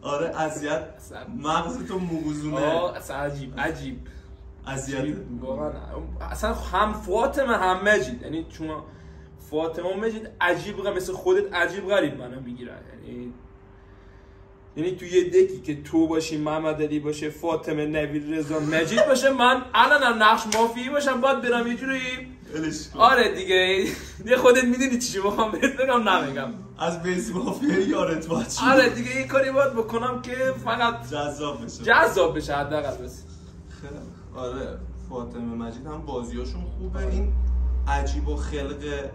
آره اذیت مغزتو موگوزونه. اصلا عجیب اذیت واقعا. اصلا هم فاطمه هم مجید یعنی چون فاطمه و مجید عجیب مثل خودت عجیب غریب منو میگیرن یعنی تو یه دکی که تو باشی محمد علی باشه فاطمه نوید رضا مجید باشه من الان نقش مافیایی باشم باید برم یه جوری آره دیگه خودت میدونی چی میخوام بهت بگم نمیگم از بیس مافیایی یارت باید شد. آره دیگه یه کاری باید بکنم که فقط جذاب بشه حداقل بس. آره فاطمه مجید هم بازیاشون خوبه. این عجیب و خلق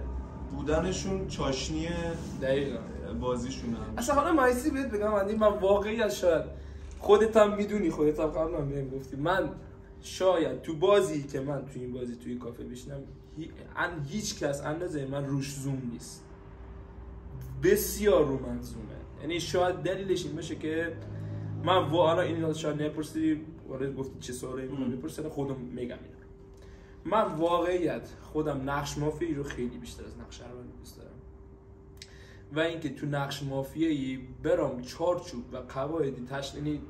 بودنشون چاشنی دقیقاً بازیشون هم. اصلا حالا مایسی بهت بگم من واقعی از شاید خودت هم میدونی خودت هم قبلا بهم گفتی من شاید تو بازی که من تو این بازی توی کافه بشینم هیچ کس اندازه من روش زوم نیست. بسیار رو من زومه. یعنی شاید دلیلش این باشه که من واقعا این شاید نپرسیدی وارد گفتی چه سوالی میخوام بپرسم خودم میگم من واقعیت خودم نقش مافیایی رو خیلی بیشتر از نقش شهروندی دوست دارم و اینکه تو نقش مافیایی برام چارچوب و قواعدی یعنی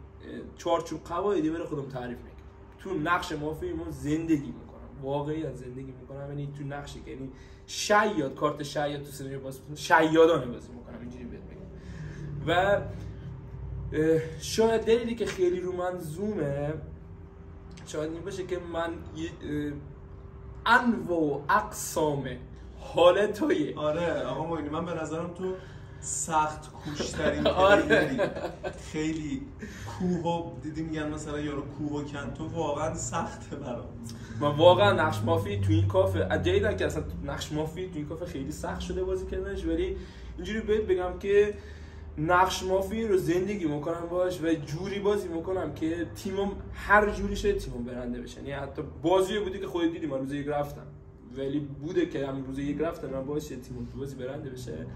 چارچوب قواعدی برای خودم تعریف میکنم. تو نقش مافیایی من زندگی میکنم، واقعی از زندگی میکنم، یعنی تو نقشی که یعنی شیاد، کارت شیاد تو سناریو بازی میکنم، شیادانه بازی میکنم، اینجوری بهت بگم. و شاید دلیلی که خیلی رو من زومه شاید این باشه که من انواع اقسام حالتای آره آقا موینی، من به نظرم تو سخت کوشترین خیلی کوهو دیدی میگن مثلا یارو کوهو کن، تو واقعا سخته برام. من واقعا نقش مافی تو این کافه جدیدن که اصلا نقش مافی تو این کافه خیلی سخت شده بازی کردنش، ولی اینجوری بهت بگم که نقش مافی رو زندگی میکنم باش و جوری بازی میکنم که تیمم هر جوری شه تیمم برنده بشه. یعنی حتی بازی بودی که خودت دیدی من روز یک رفتم، ولی بوده که هم روز یک رفتم من باعث تیمم تو بازی برنده بشه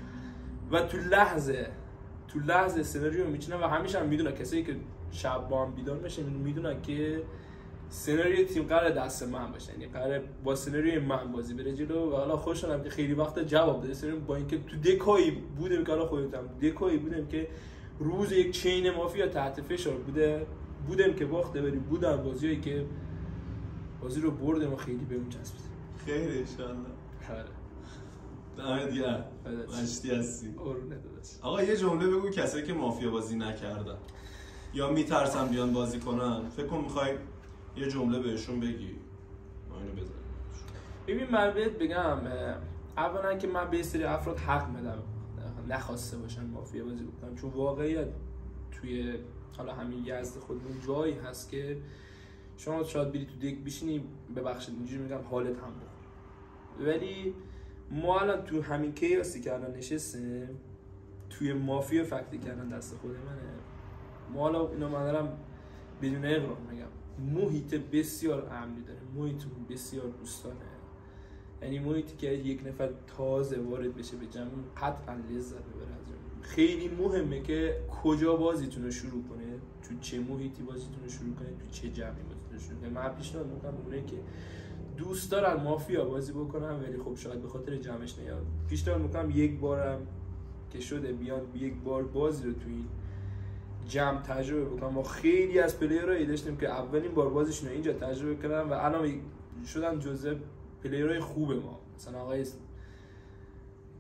و تو لحظه سناریو میچینم و همیشه هم میدونن کسایی که شب با هم بیدار میشن میدونن که سناریو تیم قرار دست من باشه، یعنی قرار با سناریوی من بازی بره جلو. و حالا خوشحالم که خیلی وقت جواب داده سناریو، با اینکه تو دکایی بودم که حالا خودم دکایی بودم که روز یک چین مافیا تحت فشار بودم که باخته ولی بودن بازیایی که بازی رو بردم و خیلی بهم چسبید. خیر ان شاء الله. دمت گرم. مشتی هستی. قربونت داداش. آقا یه جمله بگو کسایی که مافیا بازی نکردن یا میترسن بیان بازی کنن، فکر کنم میخوای یه جمله بهشون بگی، ما اینو بزنیم. ببین من بهت بگم اولا که من به سری افراد حق میدم نخواسته باشن مافیا بازی بکنن، چون واقعیت توی حالا همین یزد خودمون جایی هست که شما شاید بری تو دک بشینی، ببخشید اینجوری میگم، حالت هم بخوره. ولی ما الان تو همین کیاسی که الان نشستیم توی مافیا فکتی کردن دست خود منه. ما حالا اینو من دارم بدون اغراق میگم، محیط بسیار امنی داره، محیطمون بسیار دوستانه، یعنی محیطی که یک نفر تازه وارد بشه به جمع قطعا لذت ببره از اون. خیلی مهمه که کجا بازیتون رو شروع کنه، تو چه محیطی بازیتون رو شروع کنه، تو چه جمعی بازیتون رو شروع کنه. من پیشنهاد میکنم اونایی که دوست دارن مافیا بازی بکنن ولی خب شاید به خاطر جمعش نیاد، پیشنهاد میکنم یک بارم که شده بیان یک بار بازی رو تو این جمع تجربه بکنم. ما خیلی از پلیرایی داشتیم که اولین بار بازیشون رو اینجا تجربه کردن و الان شدن جزء پلیرای خوب ما. مثلا آقای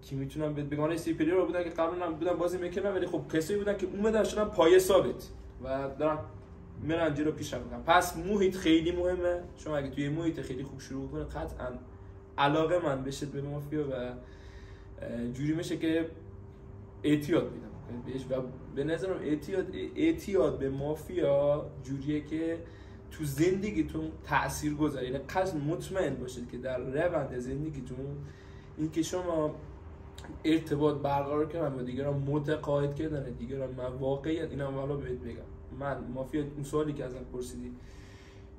کی میتونم بگم سی پلیر رو بودن که قبلا هم بودن بازی میکردن ولی خب کسایی بودن که اومدن شدن پایه ثابت و دارن میرن جلو پیش میرن. پس محیط خیلی مهمه. شما اگه توی محیط خیلی خوب شروع کنید قطعا علاقه من بشید به مافیا و جوری میشه که اعتیاد میدم بهش. و به نظرم اعتیاد به مافیا جوریه که تو زندگیتون تأثیر گذاره. یعنی قصد مطمئن باشید که در روند زندگیتون این که شما ارتباط برقرار کردن با دیگران، متقاعد کردن دیگران. من واقعیت اینم حالا بهت بگم، من مافیا اون سوالی که ازم پرسیدی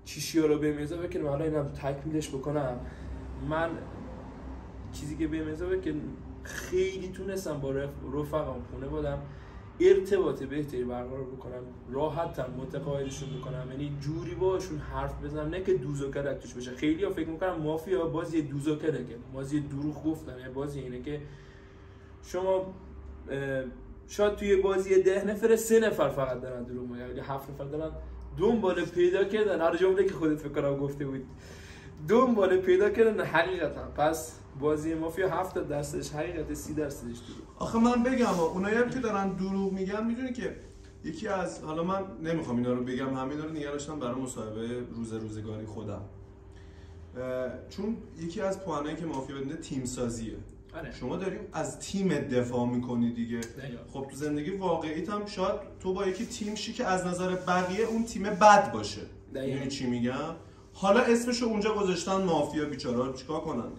چیشیا رو بهم اضافه کنم، حالا اینم تکمیلش بکنم. من چیزی که بهم اضافه که خیلی تونستم با رفقام خونه بودم ارتباط بهتری برقرار بکنم، راحت‌تر متقاعدشون بکنم، یعنی جوری باشون حرف بزنم نه که دوز و کلک توش بشه. خیلی‌ها فکر می‌کنن مافیا بازی دوز و کلکه، بازی دروغ گفتن، بازی اینه که شما شاید توی بازی 10 نفر 3 نفر فقط دارن دروغ میگن ولی 7 نفر دارن دنبال پیدا کردن هر جمله که خودت فکر کنم گفته بود، دنبال پیدا کردن حقیقتا. پس بازی مافیا 70 درصدش حقیقت، 30 درصدش دروغ. آخه من بگم اونایی هم که دارن دروغ میگن میدونی که یکی از، حالا من نمیخوام اینا رو بگم، همینا رو نگه داشتم برای مصاحبه روزگاری خودم، چون یکی از پوانایی که مافیا بده تیم سازیه. شما داریم از تیم دفاع میکنی دیگه. خب تو زندگی واقعیت هم شاید تو با یکی تیم شی که از نظر بقیه اون تیم بد باشه. یعنی چی میگم؟ حالا اسمشو اونجا گذاشتن مافیا، بیچاره چیکار کنن؟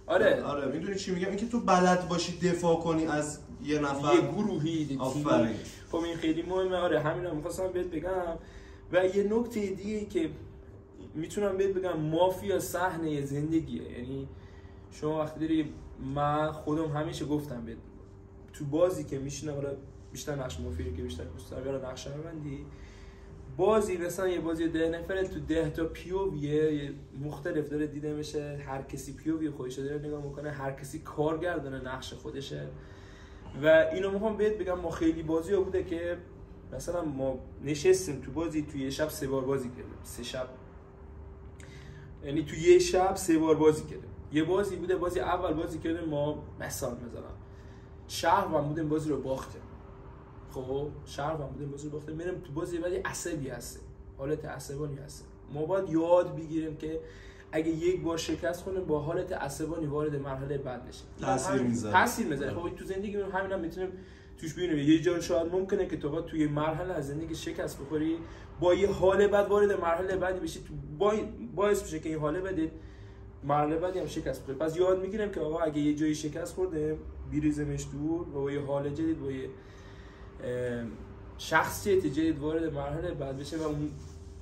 آره میدونی چی میگم؟ اینکه تو بلد باشی دفاع کنی از یه نفر، یه گروهی تیم. خب این خیلی مهمه. آره همینا می‌خواستم بهت بگم. و یه نکته دیگه که میتونم بهت بگم، مافیا صحنه زندگیه. یعنی شما وقتی داری، من خودم همیشه گفتم بهت تو بازی که میشینم، حالا بیشتر نقش مافیا که بیشتر دوست دارم یا نقش شهروندی، بازی مثلا یه بازی 10 نفره تو 10 تا پیوویه مختلف داره دیده میشه، هر کسی پیووی خودش داره نگاه میکنه، هر کسی کارگردان نقش خودشه و اینو میخوام بهت بگم ما خیلی بازی ها بوده که مثلا ما نشستیم تو بازی توی یه شب 3 بار بازی کردیم 3 شب، یعنی توی یه شب 3 بار بازی کردیم. یه بازی بوده بازی اول بازی کردیم ما مثلا شهروند بودیم بازی رو باختیم. خب شهروند بودیم بازی رو باختیم، میریم تو بازی بعدی عصبی هست، حالت عصبانی هست. ما باید یاد بگیریم که اگه یک بار شکست کنیم با حالت عصبانی وارد مرحله بعد نشیم. تاثیر میذاره. خب تو زندگی همین میتونیم توش ببینیم. یه جا شاید ممکنه که تو توی مرحله از زندگی شکست بخوری، با یه حال بد وارد مرحله بعدی بشی، تو باعث میشه که این حاله بده مرحله بعدی هم شکست بخوری. پس یاد میگیریم که آقا اگه یه جایی شکست خورده بریزیمش دور و با یه حال جدید با یه شخصیت جدید وارد مرحله بعد بشه و اون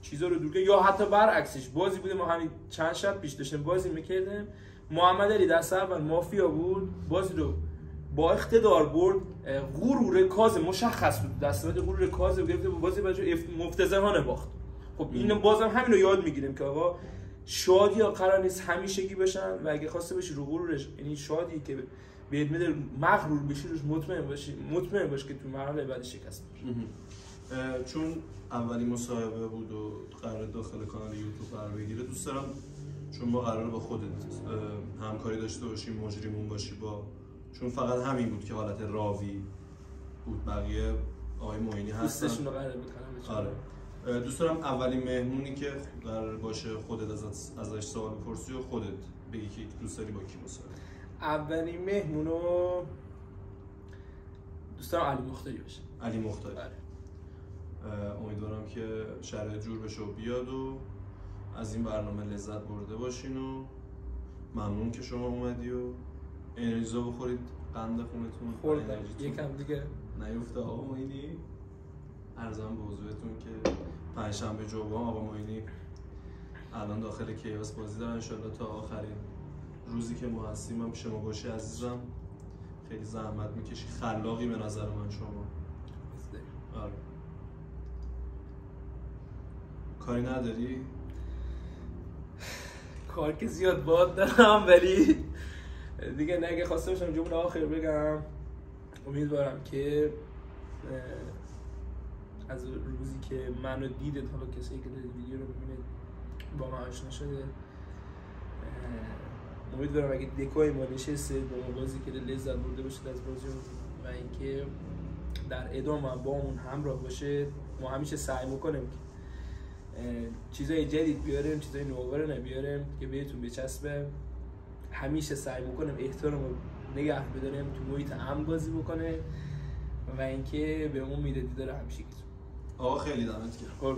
چیزا رو دور کنه. یا حتی برعکسش بازی بوده ما همین چند شب پیش داشتیم بازی میکردیم، محمد علی دست اول مافیا بود، بازی رو با اقتدار برد، غرور کاظم مشخص بود، دستاورد غرور کاظم گرفته بود، بازی بچو مفتضحانه باخت. خب اینو بازم همین رو یاد میگیریم که آقا شادی ها قرار نیست همیشگی بشن و اگه خواسته باشی رو غرورش، یعنی شادی که بهت میده مغرور بشی روش مطمئن باش که تو مرحله بعد شکست بخوری. چون اولین مصاحبه بود و قرار داخل کانال یوتیوب قرار بگیره، دوست دارم چون ما قراره با خودت همکاری داشته باشیم، مجریمون باشی با، چون فقط همین بود که حالت راوی بود، بقیه آقای معینی هستن دوستشون رو قراره بود آره. دوست دارم اولین مهمونی که قرار باشه خودت ازش سوال بپرسی و خودت بگی که دوست داری با کی مصاحبه. اولین مهمونو دوست دارم علی مختاری باشه. علی مختاری. امیدوارم که شرایط جور بشه و بیاد و از این برنامه لذت برده باشین و ممنون که شما اومدی و انرژیزا بخورید، قند خونتون خوردم یکم دیگه نیفته. آقا معینی عرضم به حضورتون که پنجشنبه جوام آقا معینی الان داخل کیاس بازی دارن، انشالله تا آخرین روزی که ما هستیم هم پیش ما باشی عزیزم. خیلی زحمت میکشی، خلاقی به نظر من شما. آره. کاری نداری؟ کار که زیاد باد دارم ولی دیگه نگه خواسته باشم جمله آخر بگم، امیدوارم که از روزی که منو دیدید، حالا کسی که دارید ویدیو رو ببینید با من آشنا شده، امیدوارم اگه دکای ما نشسته با ما بازی که لذت برده باشید از بازی و اینکه در ادامه با اون همراه باشه. ما همیشه سعی میکنیم که چیزای جدید بیاریم، چیزای نوآور بیاریم که بهتون بچسبه. همیشه سعی میکنیم احترام رو نگه بداریم، تو محیط امن بازی بکنه و اینکه به امید دیدار همیشگیتون. آقا خیلی دمت گرم.